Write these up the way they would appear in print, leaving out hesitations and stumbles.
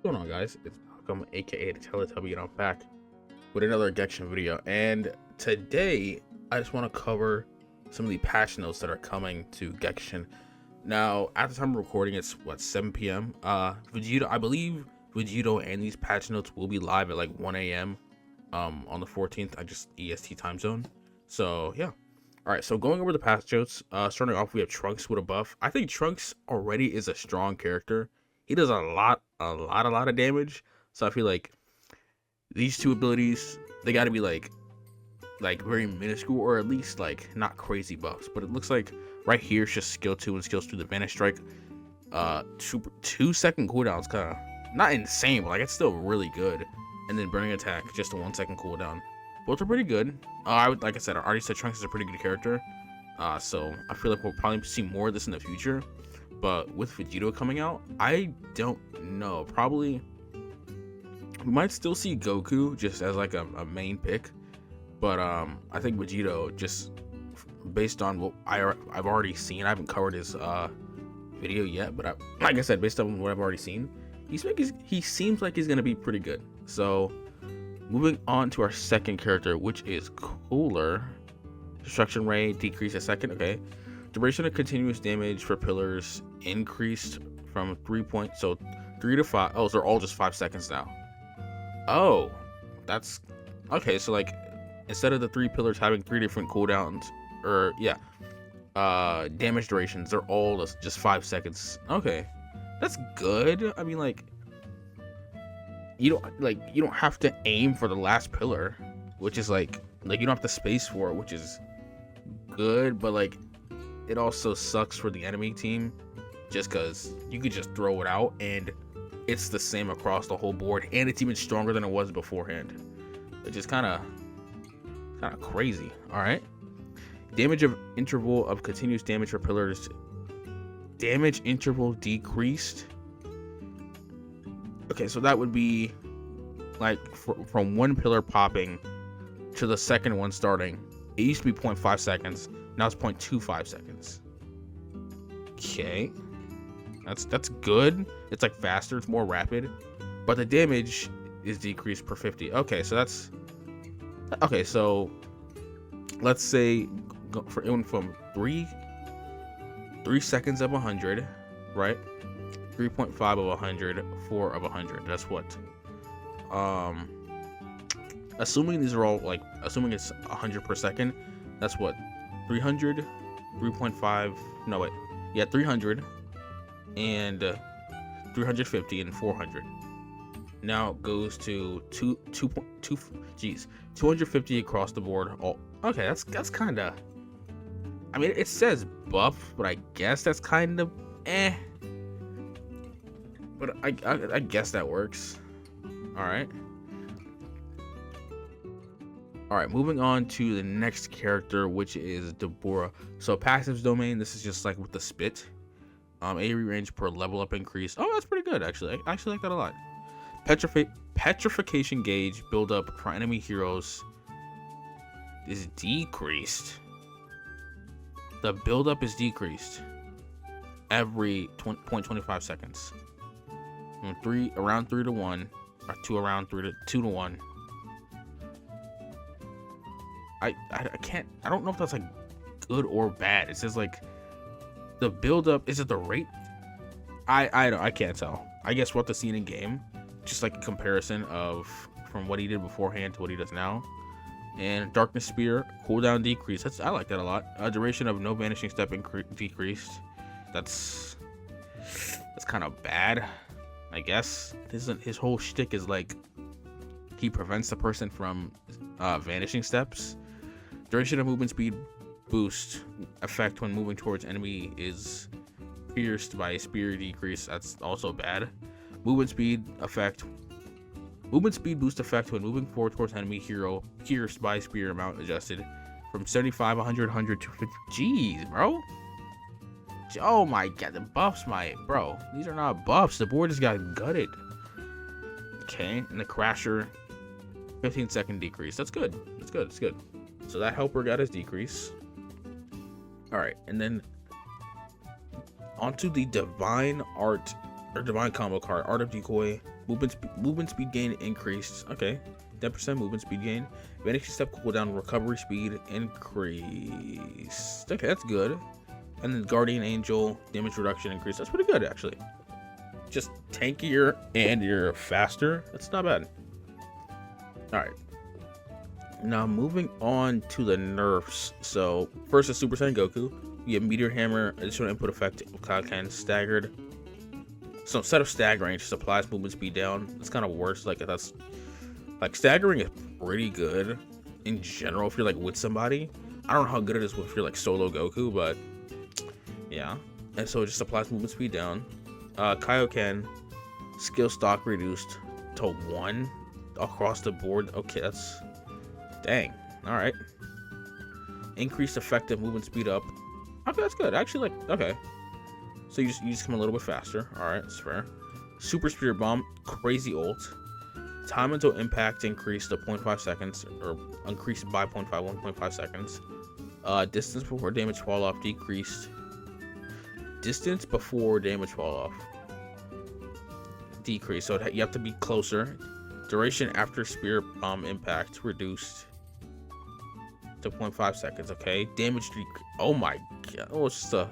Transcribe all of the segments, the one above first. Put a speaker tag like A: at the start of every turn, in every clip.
A: What's going on, guys? It's Malcolm, aka the Teletubby, and I'm back with another Gection video. And today, I just want to cover some of the patch notes that are coming to Gection. Now, at the time of recording, it's what, 7 p.m. Vegito, I believe Vegito and these patch notes will be live at like 1 a.m. On the 14th. I just EST time zone. So yeah. All right. So going over the patch notes, starting off, we have Trunks with a buff. I think Trunks already is a strong character. He does a lot of damage. So I feel like these two abilities, they got to be like very minuscule, or at least like not crazy buffs. But it looks like right here it's just skill 2 and skills 2. The Vanish Strike, 2-second cooldowns, kind of not insane, but like it's still really good. And then Burning Attack, just a 1-second cooldown. Both are pretty good. Like I said, I already said Trunks is a pretty good character. So I feel like we'll probably see more of this in the future. But with Vegito coming out, I don't know. Probably we might still see Goku just as like a main pick. But I think Vegito, just based on what I've already seen, I haven't covered his video yet. But like I said, based on what I've already seen, he seems like he's gonna be pretty good. So moving on to our second character, which is Cooler. Destruction Ray, decrease a second. Okay. Duration of continuous damage for pillars increased from 3 to 5. Oh, so they're all just 5 seconds now. Oh, that's okay. So like, instead of the 3 pillars having 3 different cooldowns, or yeah, damage durations, they're all just 5 seconds. Okay, that's good. I mean, like, you don't have to aim for the last pillar, which is like you don't have to space for it, which is good. But like, it also sucks for the enemy team, just because you could just throw it out and it's the same across the whole board, and it's even stronger than it was beforehand, which is kind of crazy. All right, damage of interval of continuous damage for pillars, damage interval decreased. Okay, so that would be like from one pillar popping to the second one starting. It used to be 0.5 seconds. Now it's 0.25 seconds. Okay, that's good. It's like faster. It's more rapid, but the damage is decreased per 50. Okay, so that's okay. So let's say it went from 3 seconds of 100, right? 3.5 of 100, 4 of 100. That's what. Assuming these are all like, assuming it's 100 per second, that's what, 300, 3.5. No wait, yeah, 300 and 350 and 400. Now it goes to 250 across the board. Oh, okay, that's kind of. I mean, it says buff, but I guess that's kind of eh. But I guess that works. All right, moving on to the next character, which is Deborah. So passives domain, this is just like with the spit. AoE range per level up increase. Oh, that's pretty good, actually. I actually like that a lot. Petrification gauge build up for enemy heroes is decreased. The build up is decreased every 0.25 seconds. From around 3 to 1, or 2 around 2 to 1. I don't know if that's like good or bad. It says like the build up, is it the rate? I can't tell. I guess what the scene in game, just like a comparison of from what he did beforehand to what he does now. And Darkness Spear cooldown decrease. I like that a lot. Duration of no vanishing step decreased. That's kind of bad, I guess. His whole shtick is like he prevents the person from vanishing steps. Duration of movement speed boost effect when moving towards enemy is pierced by a spear decrease. That's also bad. Movement speed boost effect when moving forward towards enemy hero pierced by spear amount adjusted from 75, 100, 100 to 50. Jeez, bro. Oh my god, the buffs, bro. These are not buffs. The board just got gutted. Okay, and the Crasher, 15-second decrease. That's good. It's good. So that helper got his decrease. All right, and then onto the Divine Art or divine combo card. Art of Decoy. Movement speed gain increased. Okay. 10% movement speed gain. Vanishing step cooldown. Recovery speed increased. Okay, that's good. And then Guardian Angel damage reduction increase. That's pretty good actually. Just tankier and you're faster. That's not bad. All right. Now moving on to the nerfs. So first is Super Saiyan Goku. You get Meteor Hammer, additional input effect, Kaioken staggered. So instead of staggering, just applies movement speed down. It's kind of worse. Like that's like staggering is pretty good in general if you're like with somebody. I don't know how good it is if you're like solo Goku, but yeah. And so it just applies movement speed down. Kaioken skill stock reduced to 1 across the board. Okay, that's dang. All right. Increased effective movement speed up. Okay, that's good. Actually, like, okay. So you just come a little bit faster. All right, that's fair. Super Spirit Bomb, crazy ult. Time until impact increased to 0.5 seconds, or increased by 1.5 seconds. Distance before damage fall off decreased. Distance before damage fall off decreased. So you have to be closer. Duration after Spirit Bomb impact reduced to 0.5 seconds. Okay, damage oh my god. Oh, it's just a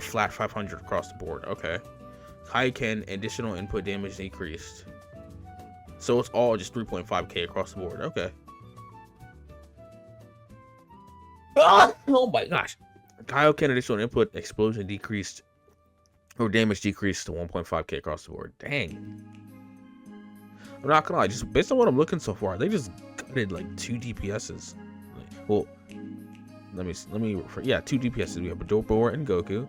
A: flat 500 across the board. Okay. Kaioken additional input damage decreased. So it's all just 3.5k across the board. Okay. Oh my gosh. Kaioken additional input explosion decreased, or damage decreased to 1.5k across the board. Dang. I'm not gonna lie, just based on what I'm looking so far, they just gutted like 2 DPSs. Well, let me refer. Yeah, 2 DPSs. We have Adobor and Goku.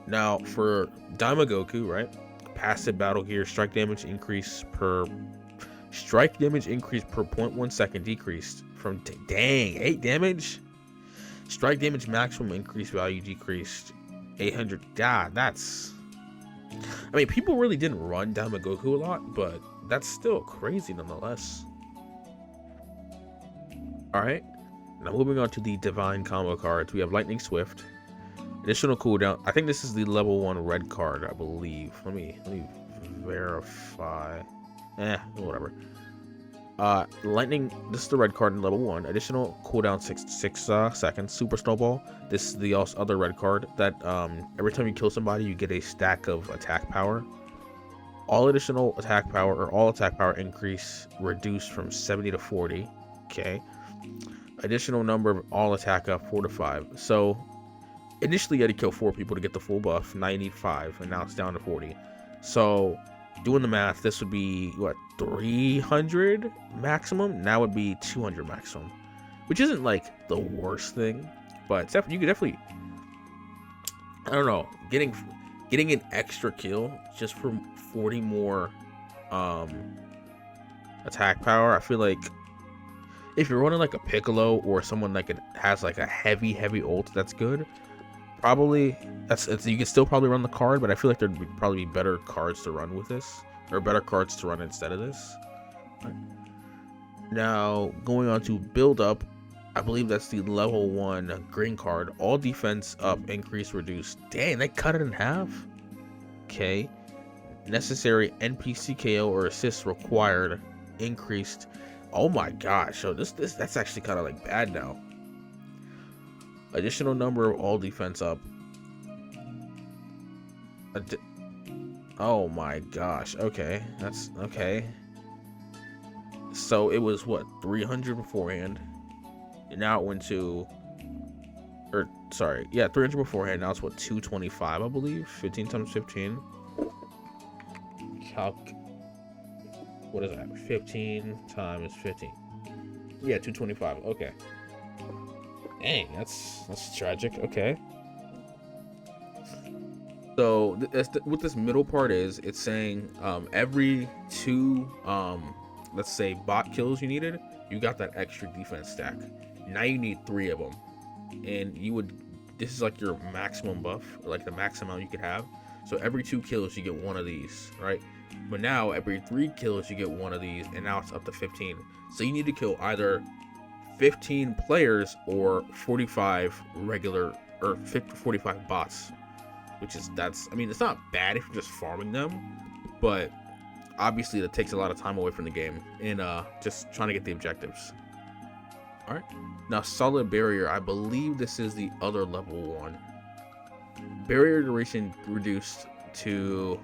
A: Now for Daima Goku, right? Passive battle gear, strike damage increase per 0.1 second decreased from dang 8 damage. Strike damage maximum increase value decreased 800. God, that's. I mean, people really didn't run Daima Goku a lot, but that's still crazy nonetheless. All right. Now moving on to the divine combo cards, we have Lightning Swift, additional cooldown. I think this is the level 1 red card, I believe. Let me verify. Whatever. Lightning. This is the red card in level 1. Additional cooldown 6 seconds. Super Snowball. This is the other red card that every time you kill somebody, you get a stack of attack power. All additional attack power or all attack power increase reduced from 70 to 40. Okay. Additional number of all attack up 4 to 5. So initially you had to kill 4 people to get the full buff. Now you need 5, and now it's down to 40. So doing the math, this would be what, 300 maximum? Now would be 200 maximum, which isn't like the worst thing, but you could definitely, I don't know, getting an extra kill just for 40 more attack power. I feel like if you're running like a Piccolo or someone like has like a heavy ult, that's good. Probably you can still probably run the card, but I feel like there'd probably be better cards to run with this, or better cards to run instead of this. Now going on to build up, I believe that's the level 1 green card. All defense up, increase, reduced. Dang, they cut it in half. Okay. Necessary NPC KO or assist required increased. Oh my gosh, so that's actually kind of like bad now. Additional number of all defense up. Oh my gosh, okay, that's okay. So it was what, 300 beforehand, and now it went to, or sorry, yeah, 300 beforehand. Now it's what, 225, I believe. 15 times 15. What is that? 15 times 15. Yeah, 225. Okay. Dang, that's tragic. Okay. So what this middle part is, it's saying every 2 let's say bot kills you needed, you got that extra defense stack. Now you need 3 of them, and this is like your maximum buff, or like the max amount you could have. So every 2 kills you get 1 of these, right? But now every 3 kills you get 1 of these, and now it's up to 15. So you need to kill either 15 players or 45 regular, or 45 bots which is I mean, it's not bad if you're just farming them, but obviously that takes a lot of time away from the game and just trying to get the objectives. All right, now solid barrier. I believe this is the other level 1. Barrier duration reduced from 2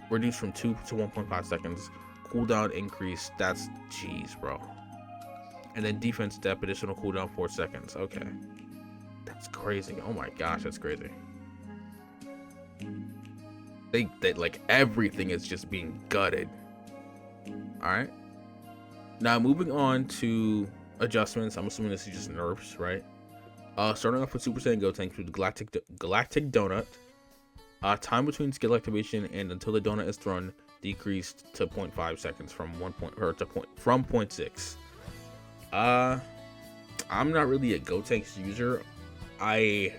A: to 1.5 seconds. Cooldown increased. That's jeez, bro. And then defense step, additional cooldown 4 seconds. Okay, that's crazy. Oh my gosh, that's crazy. They like everything is just being gutted. All right, now moving on to adjustments. I'm assuming this is just nerfs, right? Starting off with Super Saiyan Gotenks with Galactic Donut. Time between skill activation and until the donut is thrown decreased to 0.5 seconds from 0.6. I'm not really a Gotenks user. I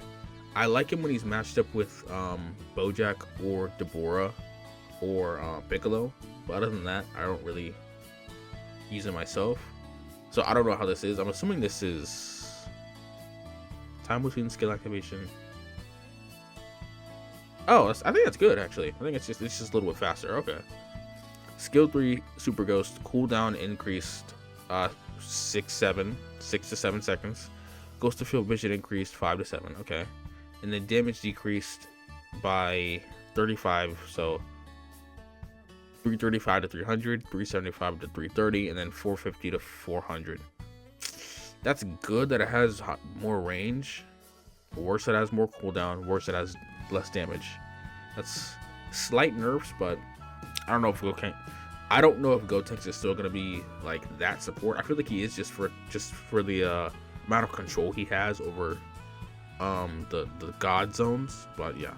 A: like him when he's matched up with Bojack or Deborah or Piccolo, but other than that, I don't really use it myself. So I don't know how this is. I'm assuming this is time between skill activation. Oh, I think that's good actually. I think it's just a little bit faster. Okay. Skill 3 Super Ghost cooldown increased 6 to 7 seconds. Ghost of Field Vision increased 5 to 7. Okay. And then damage decreased by 35. So 335 to 300, 375 to 330, and then 450 to 400. That's good that it has more range. Worse, it has more cooldown. Worse, it has less damage. That's slight nerfs, but I don't know if Gotenks is still gonna be like that support. I feel like he is just for the amount of control he has over the god zones. But yeah,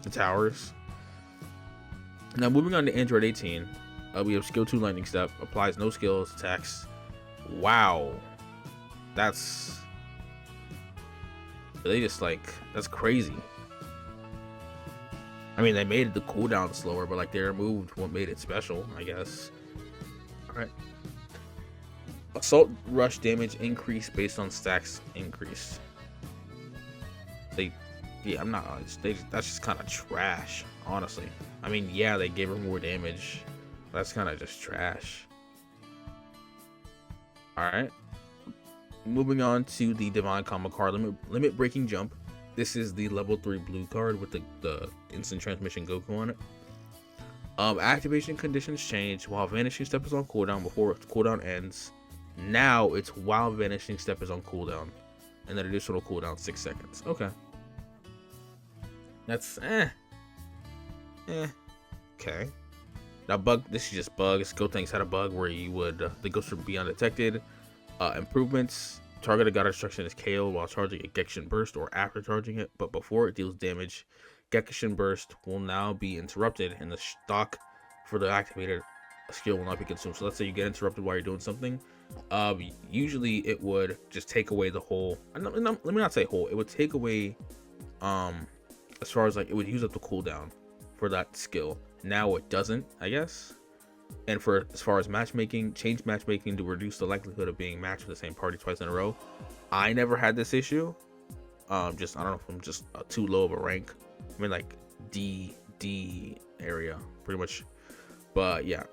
A: the towers. Now moving on to Android 18, we have skill 2 lightning step, applies no skills, attacks. Wow, that's crazy. I mean, they made the cooldown slower, but like they removed what made it special, I guess. All right. Assault rush damage increase based on stacks increase. That's just kind of trash, honestly. I mean, yeah, they gave her more damage. That's kind of just trash. All right. Moving on to the Divine Combo card, limit breaking jump. This is the level 3 blue card with the instant transmission Goku on it. Activation conditions change while vanishing step is on cooldown before cooldown ends. Now it's while vanishing step is on cooldown, and then additional cooldown 6 seconds. Okay. That's okay. Now this is just bugs. Gotenks had a bug where the ghost would be undetected. Improvements: targeted god instruction is KO while charging a Gekishin Burst or after charging it, but before it deals damage. Gekishin Burst will now be interrupted, and the stock for the activated skill will not be consumed. So let's say you get interrupted while you're doing something. Usually it would just take away the whole. Let me not say whole. It would take away, as far as like it would use up the cooldown for that skill. Now it doesn't, I guess. And as far as matchmaking, change matchmaking to reduce the likelihood of being matched with the same party twice in a row. I never had this issue. I don't know if I'm just too low of a rank. I mean, like D area, pretty much. But yeah.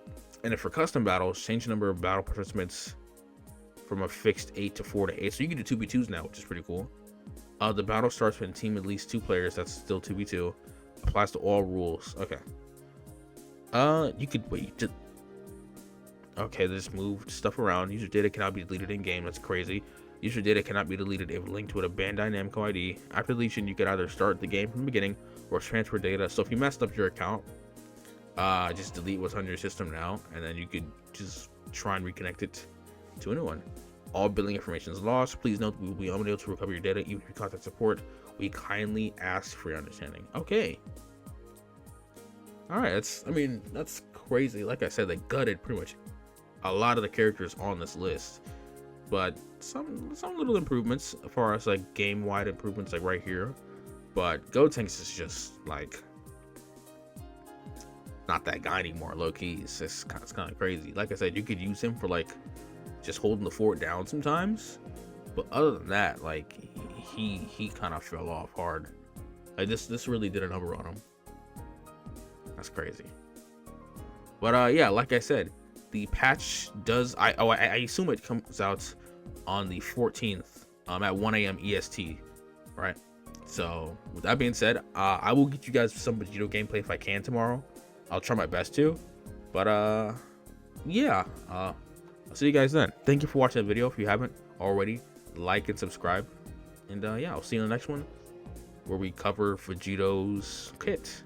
A: And then for custom battles, change the number of battle participants from a fixed 8 to 4 to 8. So you can do 2v2s now, which is pretty cool. The battle starts with a team of at least 2 players. That's still 2v2. Applies to all rules. Okay. You could wait. Okay, they just moved stuff around. User data cannot be deleted in game. That's crazy. User data cannot be deleted if linked with a Bandai Namco ID. After deletion, you could either start the game from the beginning or transfer data. So if you messed up your account, just delete what's on your system now, and then you could just try and reconnect it to a new one. All billing information is lost. Please note we will be unable to recover your data even if you contact support. We kindly ask for your understanding. Okay. All right. That's crazy. Like I said, they gutted pretty much a lot of the characters on this list, but some little improvements as far as like game-wide improvements, like right here. But Gotenks is just like not that guy anymore. Low key, it's kind of crazy. Like I said, you could use him for like just holding the fort down sometimes, but other than that, like he kind of fell off hard. Like this really did a number on him. That's crazy. But yeah, like I said, the patch does. I assume it comes out on the 14th at 1 a.m. EST, right? So with that being said, I will get you guys some Vegito gameplay if I can tomorrow. I'll try my best to. But yeah, I'll see you guys then. Thank you for watching the video. If you haven't already, like and subscribe. And yeah, I'll see you in the next one where we cover Vegito's kit.